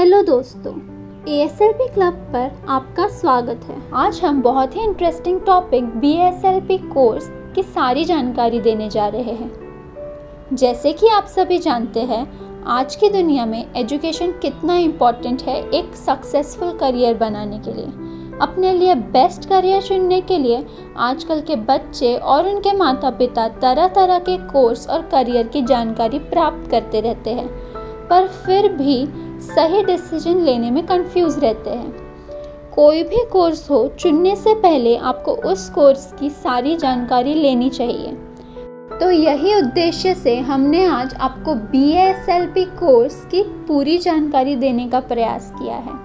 Hello दोस्तों, ASLP club पर आपका स्वागत है। आज हम बहुत ही इंटरेस्टिंग टॉपिक BASLP कोर्स की सारी जानकारी देने जा रहे हैं। जैसे कि आप सभी जानते हैं, आज की दुनिया में एजुकेशन कितना इम्पोर्टेंट है एक सक्सेसफुल करियर बनाने के लिए। अपने लिए बेस्ट करियर चुनने के लिए आजकल के बच्चे और उनके माता पिता तरह तरह के कोर्स और करियर की जानकारी प्राप्त करते रहते हैं, पर फिर भी सही डिसीजन लेने में कंफ्यूज रहते हैं। कोई भी कोर्स हो, चुनने से पहले आपको उस कोर्स की सारी जानकारी लेनी चाहिए। तो यही उद्देश्य से हमने आज आपको BASLP कोर्स की पूरी जानकारी देने का प्रयास किया है।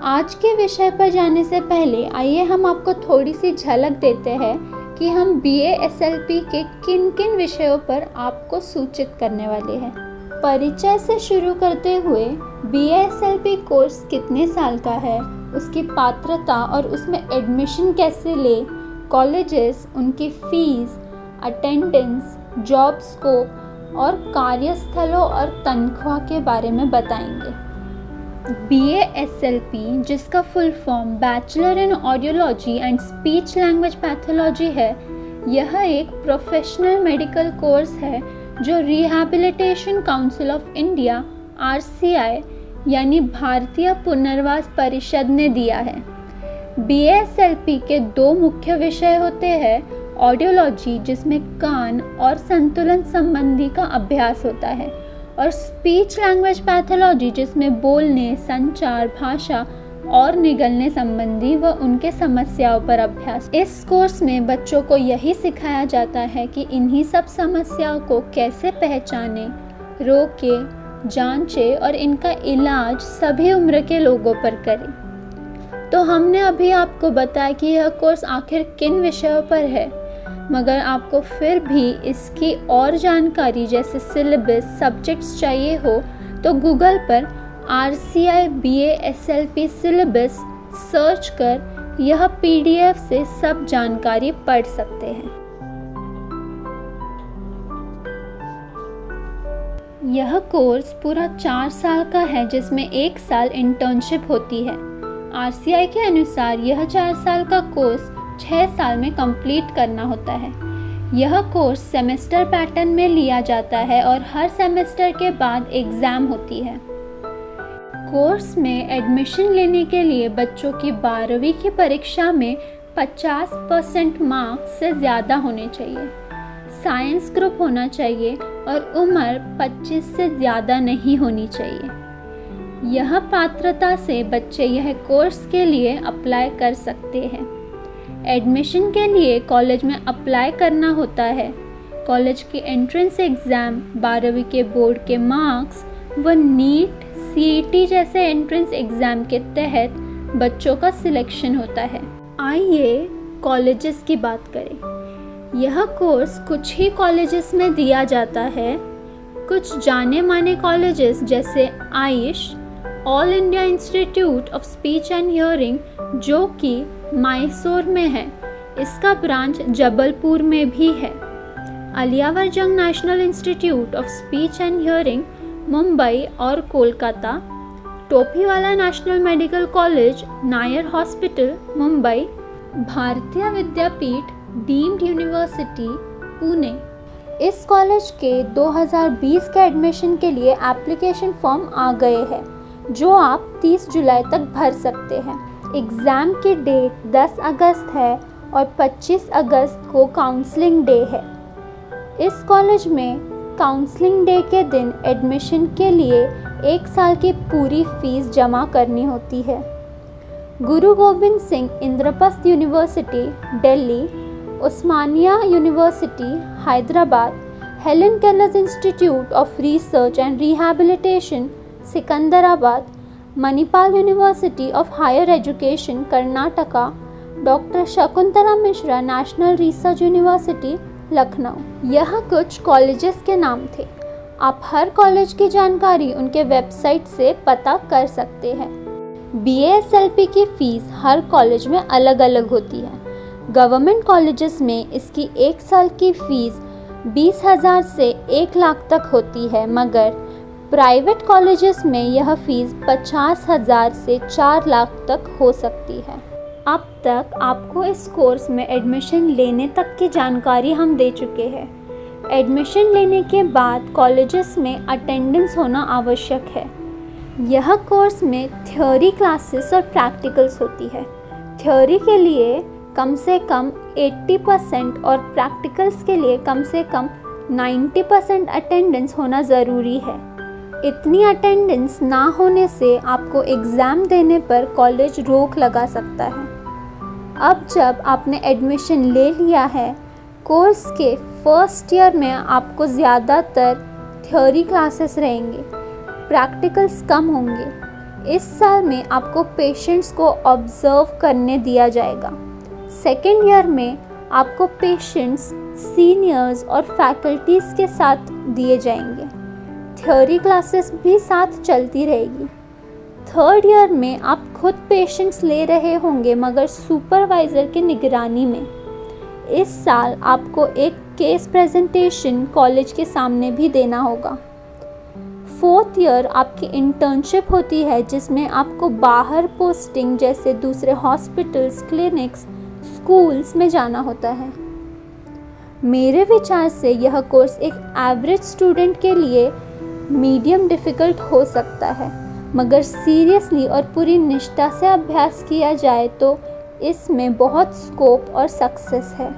आज के विषय पर जाने से पहले आइए हम आपको थोड़ी सी झलक देते हैं कि हम BASLP के किन किन विषयों पर आपको सूचित करने वाले हैं। परिचय से शुरू करते हुए BASLP कोर्स कितने साल का है, उसकी पात्रता और उसमें एडमिशन कैसे ले, कॉलेजेस, उनकी फीस, अटेंडेंस, जॉब स्कोप और कार्यस्थलों और तनख्वाह के बारे में बताएंगे। BASLP, जिसका full form bachelor in audiology and speech language pathology है, यह एक प्रोफेशनल मेडिकल कोर्स है जो rehabilitation council of India RCI यानी भारतीय पुनर्वास परिषद ने दिया है। BASLP के दो मुख्य विषय होते हैं, ऑडियोलॉजी जिसमें कान और संतुलन संबंधी का अभ्यास होता है, और स्पीच लैंग्वेज पैथोलॉजी जिसमें बोलने, संचार, भाषा और निगलने संबंधी व उनके समस्याओं पर अभ्यास। इस कोर्स में बच्चों को यही सिखाया जाता है कि इन्हीं सब समस्याओं को कैसे पहचाने, रोके, जांचे और इनका इलाज सभी उम्र के लोगों पर करें। तो हमने अभी आपको बताया कि यह कोर्स आखिर किन विषयों पर है, मगर आपको फिर भी इसकी और जानकारी जैसे सिलेबस, सब्जेक्ट्स चाहिए हो तो गूगल पर RCI BASLP सिलेबस सर्च कर यह PDF से सब जानकारी पढ़ सकते हैं। यह कोर्स पूरा 4 साल का है, जिसमें 1 साल इंटर्नशिप होती है। RCI के अनुसार यह 4 साल का कोर्स 6 साल में कंप्लीट करना होता है। यह कोर्स सेमेस्टर पैटर्न में लिया जाता है और हर सेमेस्टर के बाद एग्ज़ाम होती है। कोर्स में एडमिशन लेने के लिए बच्चों की 12वीं की परीक्षा में 50% मार्क्स से ज़्यादा होने चाहिए, साइंस ग्रुप होना चाहिए और उम्र 25 से ज़्यादा नहीं होनी चाहिए। यह पात्रता से बच्चे यह कोर्स के लिए अप्लाई कर सकते हैं। एडमिशन के लिए कॉलेज में अप्लाई करना होता है। कॉलेज की एंट्रेंस एग्ज़ाम, 12वीं के बोर्ड के मार्क्स व नीट, CET जैसे एंट्रेंस एग्ज़ाम के तहत बच्चों का सिलेक्शन होता है। आइए कॉलेजेस की बात करें। यह कोर्स कुछ ही कॉलेजेस में दिया जाता है। कुछ जाने माने कॉलेजेस जैसे Ayush, all India institute of speech and hearing, जो कि मैसूर में है, इसका ब्रांच जबलपुर में भी है। Aliyavar Jung national institute of speech and hearing, Mumbai और Kolkata. Topiwala national medical college, Nair hospital, Mumbai. Bharati Vidyapeeth deemed university, Pune. इस कॉलेज के 2020 के एडमिशन के लिए एप्लीकेशन फॉर्म आ गए हैं, जो आप 30 जुलाई तक भर सकते हैं। एग्ज़ाम की डेट 10 अगस्त है और 25 अगस्त को काउंसलिंग डे है। इस कॉलेज में काउंसलिंग डे के दिन एडमिशन के लिए 1 साल की पूरी फीस जमा करनी होती है। Guru Gobind Singh Indraprastha university, Delhi, Osmania university, Hyderabad, Helen Keller institute of research and rehabilitation, Secunderabad, Manipal university of higher education, Karnataka, doctor Shakuntala Mishra national research university, Lucknow. यह कुछ कॉलेजेस के नाम थे। आप हर कॉलेज की जानकारी उनके वेबसाइट से पता कर सकते हैं। BASLP की फ़ीस हर कॉलेज में अलग अलग होती है। गवर्नमेंट कॉलेजेस में इसकी 1 साल की फ़ीस 20,000 से 1 लाख तक होती है, मगर प्राइवेट कॉलेजेस में यह फ़ीस 50,000 से 4 लाख तक हो सकती है। अब तक आपको इस कोर्स में एडमिशन लेने तक की जानकारी हम दे चुके हैं। एडमिशन लेने के बाद कॉलेजेस में अटेंडेंस होना आवश्यक है। यह कोर्स में थ्योरी क्लासेस और प्रैक्टिकल्स होती है। थ्योरी के लिए कम से कम 80% और प्रैक्टिकल्स के लिए कम से कम 90% अटेंडेंस होना ज़रूरी है। इतनी अटेंडेंस ना होने से आपको एग्ज़ाम देने पर कॉलेज रोक लगा सकता है। अब जब आपने एडमिशन ले लिया है, कोर्स के फर्स्ट ईयर में आपको ज़्यादातर थ्योरी क्लासेस रहेंगे, प्रैक्टिकल्स कम होंगे। इस साल में आपको पेशेंट्स को ऑब्ज़र्व करने दिया जाएगा। सेकेंड ईयर में आपको पेशेंट्स, सीनियर्स और फैकल्टीज़ के साथ दिए जाएंगे। थ्योरी क्लासेस भी साथ चलती रहेगी। थर्ड ईयर में आप खुद पेशेंट्स ले रहे होंगे मगर सुपरवाइज़र की निगरानी में। इस साल आपको एक केस प्रेजेंटेशन कॉलेज के सामने भी देना होगा। फोर्थ ईयर आपकी इंटर्नशिप होती है जिसमें आपको बाहर पोस्टिंग जैसे दूसरे हॉस्पिटल्स, क्लिनिक्स, स्कूल्स में जाना होता है। मेरे विचार से यह कोर्स एक एवरेज स्टूडेंट के लिए मीडियम डिफ़िकल्ट हो सकता है, मगर सीरियसली और पूरी निष्ठा से अभ्यास किया जाए तो इसमें बहुत स्कोप और सक्सेस है।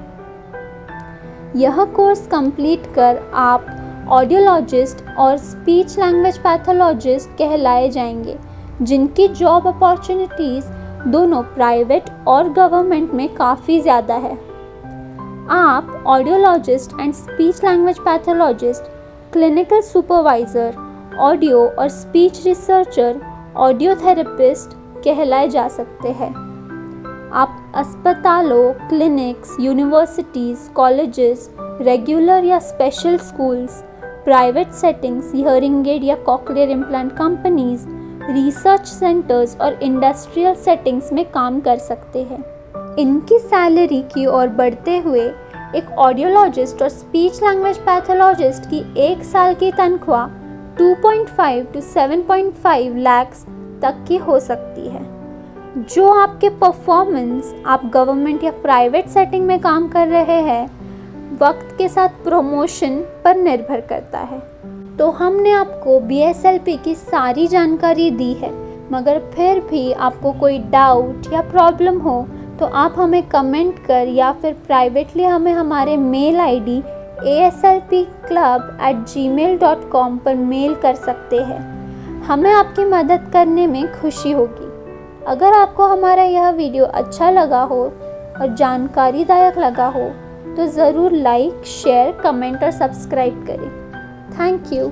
यह कोर्स कंप्लीट कर आप ऑडियोलॉजिस्ट और स्पीच लैंग्वेज पैथोलॉजिस्ट कहलाए जाएंगे, जिनकी जॉब अपॉर्चुनिटीज़ दोनों प्राइवेट और गवर्नमेंट में काफ़ी ज़्यादा है। आप audiologist and speech language pathologist, clinical supervisor, audio और स्पीच रिसर्चर, ऑडियो थेरेपिस्ट कहलाए जा सकते हैं। आप अस्पतालों, क्लिनिक्स, यूनिवर्सिटीज़, कॉलेजेस, रेगुलर या special schools, private settings, hearing aid या cochlear implant companies, research centres और इंडस्ट्रियल सेटिंग्स में काम कर सकते हैं। इनकी सैलरी की ओर बढ़ते हुए एक ऑडियोलॉजिस्ट और स्पीच लैंग्वेज पैथोलॉजिस्ट की एक साल की तनख्वाह 2.5 to 7.5 लाख तक की हो सकती है, जो आपके परफॉर्मेंस, आप गवर्नमेंट या प्राइवेट सेटिंग में काम कर रहे हैं, वक्त के साथ प्रमोशन पर निर्भर करता है। तो हमने आपको BSLP की सारी जानकारी दी है, मगर फिर भी आपको कोई डाउट या प्रॉब्लम हो तो आप हमें कमेंट कर या फिर प्राइवेटली हमें हमारे मेल ID aslpclub@gmail.com पर मेल कर सकते हैं। हमें आपकी मदद करने में खुशी होगी। अगर आपको हमारा यह वीडियो अच्छा लगा हो और जानकारीदायक लगा हो तो ज़रूर लाइक, शेयर, कमेंट और सब्सक्राइब करें। Thank you.